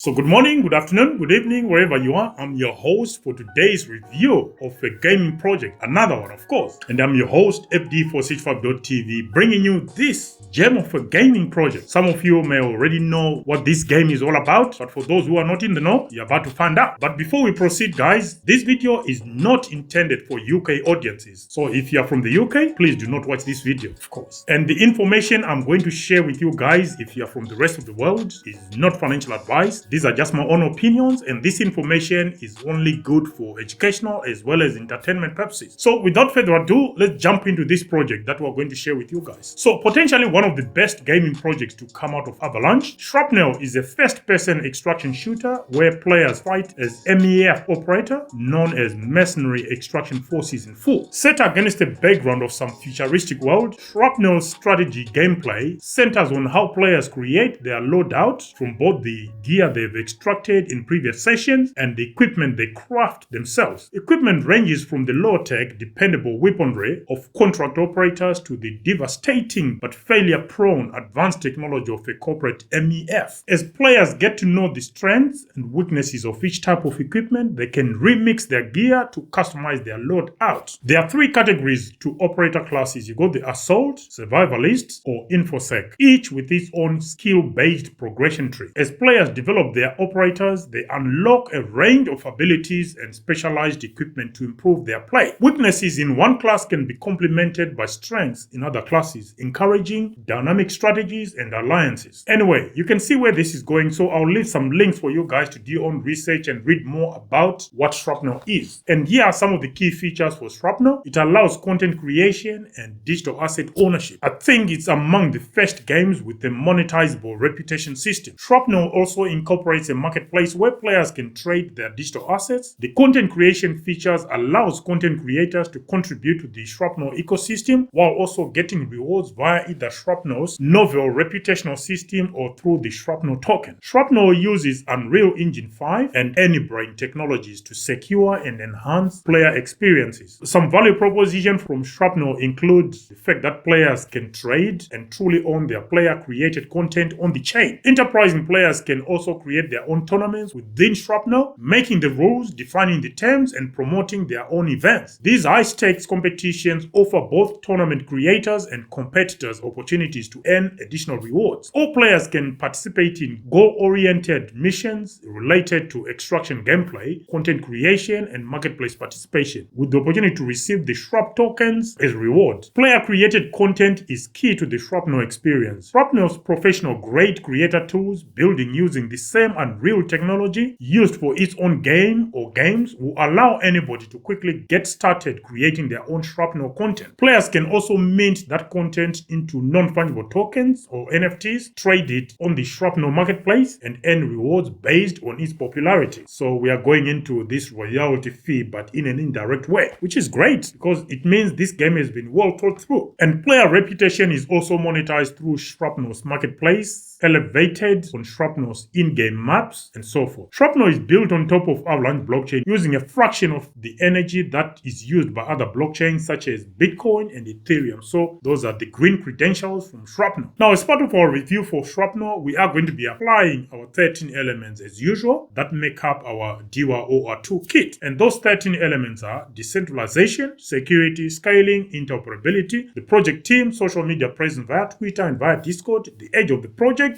So good morning, good afternoon, good evening, wherever you are. I'm your host for today's review of a gaming project, another one of course. And I'm your host, FD for SHRAP.tv, bringing you this gem of a gaming project. Some of you may already know what this game is all about, but for those who are not in the know, you're about to find out. But before we proceed, guys, this video is not intended for UK audiences. So if you're from the UK, please do not watch this video, of course. And the information I'm going to share with you guys, if you're from the rest of the world, is not financial advice. These are just my own opinions, and this information is only good for educational as well as entertainment purposes. So without further ado, let's jump into this project that we're going to share with you guys. So potentially one of the best gaming projects to come out of Avalanche, Shrapnel is a first-person extraction shooter where players fight as MEF operator, known as Mercenary Extraction Forces in full. Set against a background of some futuristic world, Shrapnel's strategy gameplay centers on how players create their loadout from both the gear they've extracted in previous sessions and the equipment they craft themselves. Equipment ranges from the low-tech, dependable weaponry of contract operators to the devastating but failure-prone advanced technology of a corporate MEF. As players get to know the strengths and weaknesses of each type of equipment, they can remix their gear to customize their loadout. There are three categories to operator classes. You got the Assault, Survivalist, or Infosec, each with its own skill-based progression tree. As players develop their operators, they unlock a range of abilities and specialized equipment to improve their play. Weaknesses in one class can be complemented by strengths in other classes, encouraging dynamic strategies and alliances. Anyway, you can see where this is going, so I'll leave some links for you guys to do your own research and read more about what Shrapnel is. And here are some of the key features for Shrapnel. It allows content creation and digital asset ownership. I think it's among the first games with a monetizable reputation system. Shrapnel also incorporates a marketplace where players can trade their digital assets. The content creation features allows content creators to contribute to the Shrapnel ecosystem while also getting rewards via either Shrapnel's novel reputational system or through the Shrapnel token. Shrapnel uses Unreal Engine 5 and AnyBrain technologies to secure and enhance player experiences. Some value propositions from Shrapnel include the fact that players can trade and truly own their player-created content on the chain. Enterprising players can also create their own tournaments within Shrapnel, making the rules, defining the terms, and promoting their own events. These high-stakes competitions offer both tournament creators and competitors opportunities to earn additional rewards. All players can participate in goal-oriented missions related to extraction gameplay, content creation, and marketplace participation, with the opportunity to receive the SHRAP tokens as rewards. Player-created content is key to the Shrapnel experience. Shrapnel's professional-grade creator tools, building using the same Unreal technology used for its own game or games, will allow anybody to quickly get started creating their own Shrapnel content. Players can also mint that content into non-fungible tokens or NFTs, trade it on the Shrapnel marketplace, and earn rewards based on its popularity. So we are going into this royalty fee, but in an indirect way, which is great because it means this game has been well thought through. And player reputation is also monetized through Shrapnel's marketplace, elevated on Shrapnel's in-game maps, and so forth. Shrapnel is built on top of Avalanche blockchain using a fraction of the energy that is used by other blockchains such as Bitcoin and Ethereum. So those are the green credentials from Shrapnel. Now, as part of our review for Shrapnel, we are going to be applying our 13 elements as usual that make up our DIWA OR2 kit. And those 13 elements are decentralization, security, scaling, interoperability, the project team, social media presence via Twitter and via Discord, the age of the project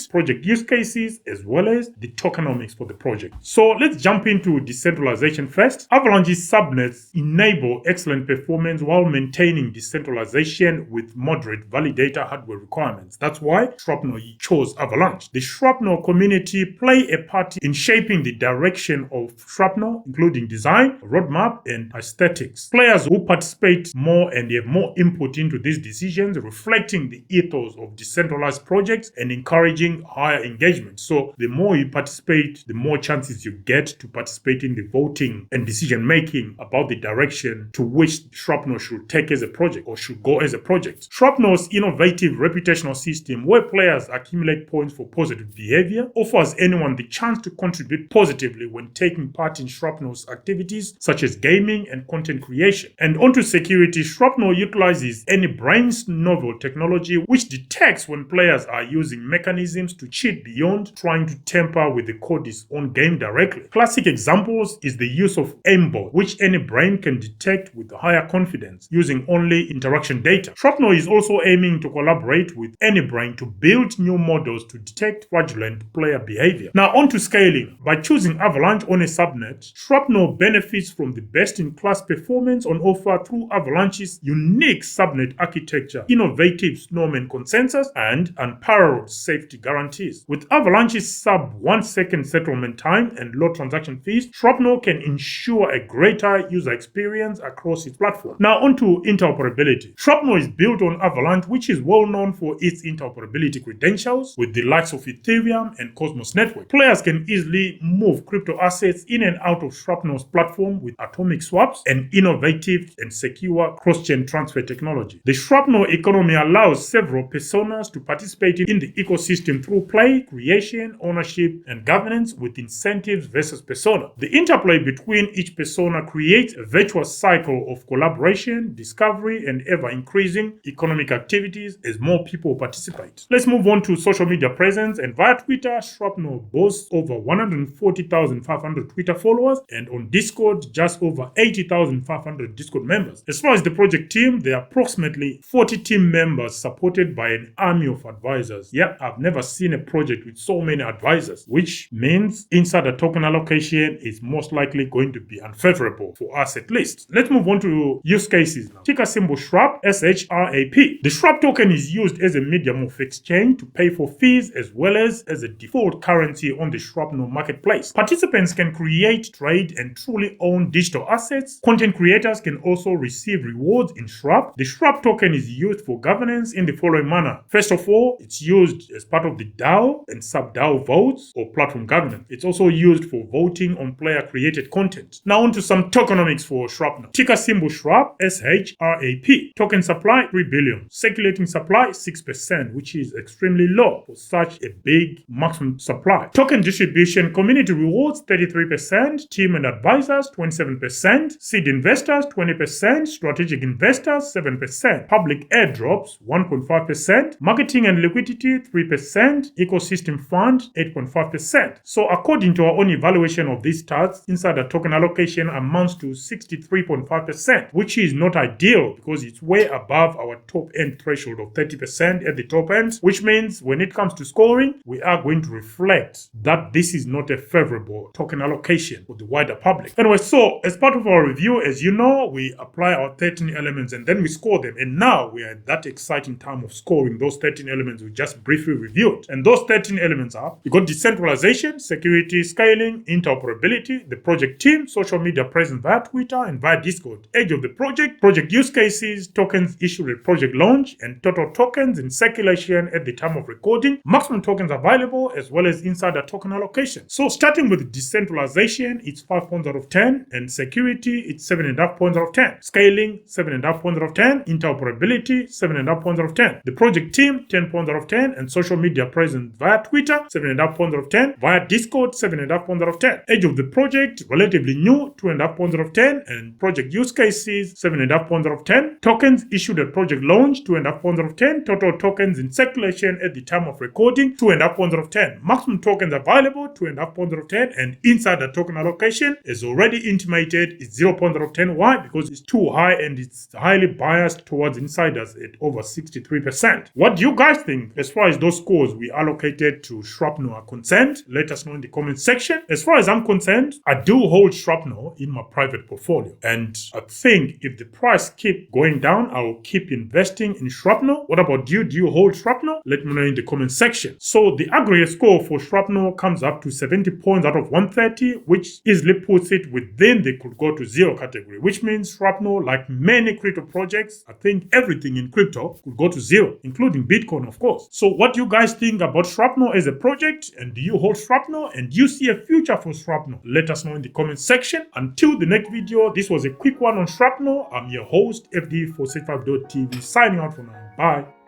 use cases, as well as the tokenomics for the project. So let's jump into decentralization first. Avalanche's subnets enable excellent performance while maintaining decentralization with moderate validator hardware requirements. That's why Shrapnel chose Avalanche. The Shrapnel community play a part in shaping the direction of Shrapnel, including design, roadmap, and aesthetics. Players who participate more and have more input into these decisions, reflecting the ethos of decentralized projects and encouraging higher engagement. So the more you participate, the more chances you get to participate in the voting and decision making about the direction to which Shrapnel should take as a project or should go as a project. Shrapnel's innovative reputational system, where players accumulate points for positive behavior, offers anyone the chance to contribute positively when taking part in Shrapnel's activities such as gaming and content creation. And onto security, Shrapnel utilizes AnyBrain's novel technology which detects when players are using mechanisms to cheat beyond trying to tempt tamper with the code's own game directly. Classic examples is the use of aimbot, which any brain can detect with higher confidence using only interaction data. Shrapnel is also aiming to collaborate with any brain to build new models to detect fraudulent player behavior. Now on to scaling. By choosing Avalanche on a subnet, Shrapnel benefits from the best-in-class performance on offer through Avalanche's unique subnet architecture, innovative Snowman consensus, and unparalleled safety guarantees. With Avalanche's sub-1 second settlement time and low transaction fees, Shrapnel can ensure a greater user experience across its platform. Now on to interoperability. Shrapnel is built on Avalanche, which is well known for its interoperability credentials with the likes of Ethereum and Cosmos network. Players can easily move crypto assets in and out of Shrapnel's platform with atomic swaps and innovative and secure cross-chain transfer technology. The Shrapnel economy allows several personas to participate in the ecosystem through play, creation, ownership, and governance with incentives versus persona. The interplay between each persona creates a virtuous cycle of collaboration, discovery, and ever-increasing economic activities as more people participate. Let's move on to social media presence, and via Twitter, Shrapnel boasts over 140,500 Twitter followers, and on Discord, just over 80,500 Discord members. As far as the project team, there are approximately 40 team members supported by an army of advisors. Yeah, I've never seen a project with so many advisors, which means insider token allocation is most likely going to be unfavorable for us at least. Let's move on to use cases now. Ticker symbol SHRAP, SHRAP. The SHRAP token is used as a medium of exchange to pay for fees as well as a default currency on the Shrapnel marketplace. Participants can create, trade, and truly own digital assets. Content creators can also receive rewards in SHRAP. The SHRAP token is used for governance in the following manner. First of all, it's used as part of the DAO and sub-DAO votes or platform governance. It's also used for voting on player-created content. Now on to some tokenomics for Shrapnel. Ticker symbol SHRAP, SHRAP. Token supply, 3 billion. Circulating supply, 6%, which is extremely low for such a big maximum supply. Token distribution, community rewards, 33%. Team and advisors, 27%. Seed investors, 20%. Strategic investors, 7%. Public airdrops, 1.5%. Marketing and liquidity, 3%. Ecosystem fund, 8.5%. So according to our own evaluation of these stats, insider token allocation amounts to 63.5%, which is not ideal because it's way above our top end threshold of 30% at the top end, which means when it comes to scoring, we are going to reflect that this is not a favorable token allocation for the wider public. Anyway, so as part of our review, as you know, we apply our 13 elements and then we score them. And now we are at that exciting time of scoring those 13 elements we just briefly reviewed. And those 13 elements are, you got decentralization, security, scaling, interoperability, the project team, social media presence via Twitter and via Discord, age of the project use cases, tokens issued at project launch, and total tokens in circulation at the time of recording, maximum tokens available, as well as insider token allocation. So starting with decentralization, it's 5 points out of 10, and security, it's 7.5 points out of 10. Scaling, 7.5 points out of 10. Interoperability, 7.5 points out of 10. The project team, 10 points out of 10, and social media presence via Twitter, 7.5 points out of 10. Via Discord, 7.5 points out of 10. Age of the project, relatively new, 2.5 points out of 10, and project use cases, 7.5 points out of 10. Tokens issued at project launch, 2.5 points out of 10. Total tokens in circulation at the time of recording, 2.5 points out of 10. Maximum tokens available, 2.5 points out of 10, and insider token allocation, as already intimated, is 0 points out of 10. Why? Because it's too high and it's highly biased towards insiders at over 63%. What do you guys think as far as those scores we allocated to Shrapnel are concerned? Let us know in the comment section. As far as I'm concerned, I do hold Shrapnel in my private portfolio, and I think if the price keep going down, I will keep investing in Shrapnel. What about you? Do you hold Shrapnel? Let me know in the comment section. So the aggregate score for Shrapnel comes up to 70 points out of 130, which easily puts it within the could go to zero category, which means Shrapnel, like many crypto projects, I think everything in crypto could go to zero, including Bitcoin, of course. So what do you guys think about Shrapnel as a project, and do you hold Shrapnel, and do you see a future for Shrapnel? Let us know in the comment section. Until the next video, this was a quick one on Shrapnel. I'm your host, FD465.tv, signing out for now. Bye.